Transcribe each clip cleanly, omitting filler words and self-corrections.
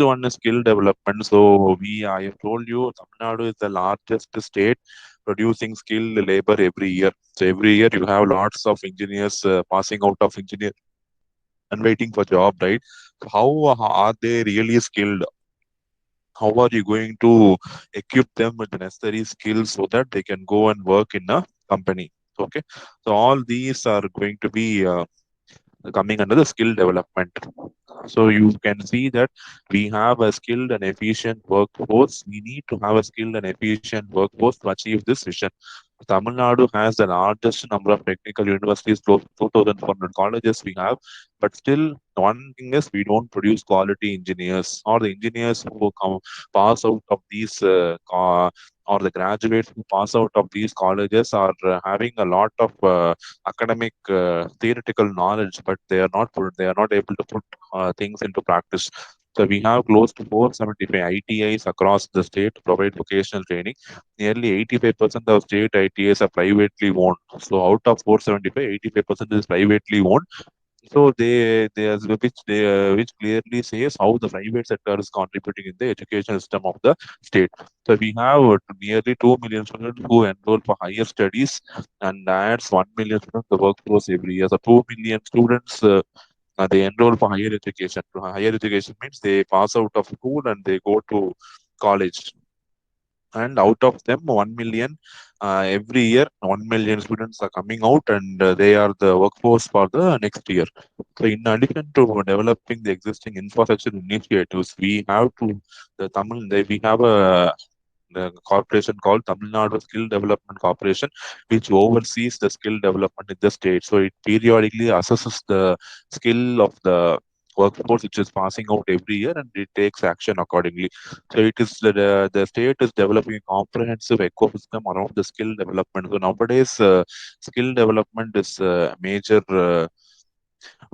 one is skill development. So I have told you, Tamil Nadu is the largest state producing skilled labor every year. So every year you have lots of engineers passing out of engineer and waiting for job, right? So how are they really skilled? How are you going to equip them with the necessary skills so that they can go and work in a company? Okay, so all these are going to be coming under the skill development. So you can see that we have a skilled and efficient workforce. We need to have a skilled and efficient workforce to achieve this vision. Tamil Nadu has the largest number of technical universities, close to 2,400 colleges we have. But still, one thing is we don't produce quality engineers, or the engineers who come pass out of these or the graduates who pass out of these colleges are having a lot of academic theoretical knowledge, but they are not able to put things into practice. So we have close to 475 ITIs across the state to provide vocational training. Nearly 85% of state ITIs are privately owned. So out of 475, 85% is privately owned. So which clearly says how the private sector is contributing in the education system of the state. So we have nearly 2 million students who enroll for higher studies, and adds 1 million students to the workforce every year. So 2 million students they enroll for higher education. Higher education means they pass out of school and they go to college. And out of them, 1 million every year, 1 million students are coming out, and they are the workforce for the next year. So, in addition to developing the existing infrastructure initiatives, we have the corporation called Tamil Nadu Skill Development Corporation, which oversees the skill development in the state. So it periodically assesses the skill of the workforce which is passing out every year, and it takes action accordingly. So the state is developing a comprehensive ecosystem around the skill development. So nowadays, skill development is a major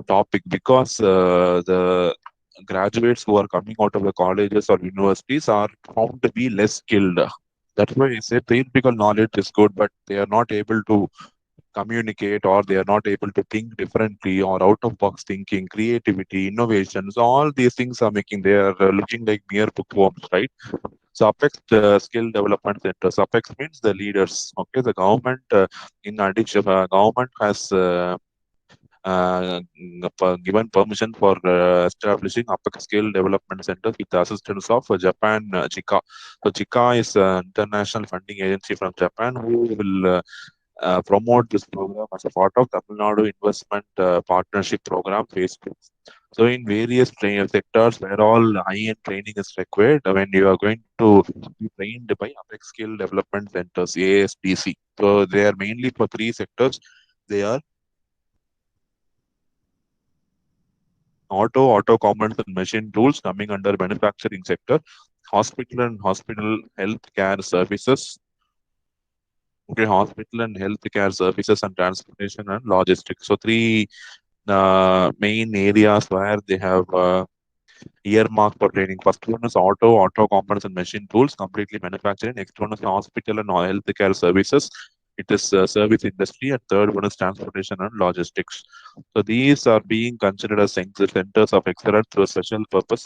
topic because the graduates who are coming out of the colleges or universities are found to be less skilled. That's why I say theoretical knowledge is good, but they are not able to communicate, or they are not able to think differently, or out of box thinking, creativity, innovations. All these things are making they are looking like mere bookworms, right? So Apex skill development centers. Apex means the leaders. Okay, the government in addition, government has given permission for establishing upper scale development centers with the assistance of Japan JICA. So JICA is an international funding agency from Japan who will promote this program as a part of Tamil Nadu Investment Partnership Program Phase 2. So in various sectors where all high-end training is required, when you are going to be trained by Apex Skill Development Centers, ASDC. So they are mainly for three sectors. They are auto components and machine tools coming under manufacturing sector, hospital and hospital healthcare services, okay, hospital and healthcare services, and transportation and logistics. So three main areas where they have earmarked for training. First one is auto components and machine tools, completely manufacturing. Next one is hospital and healthcare services. It is service industry, and third one is transportation and logistics. So these are being considered as centers of excellence through a special purpose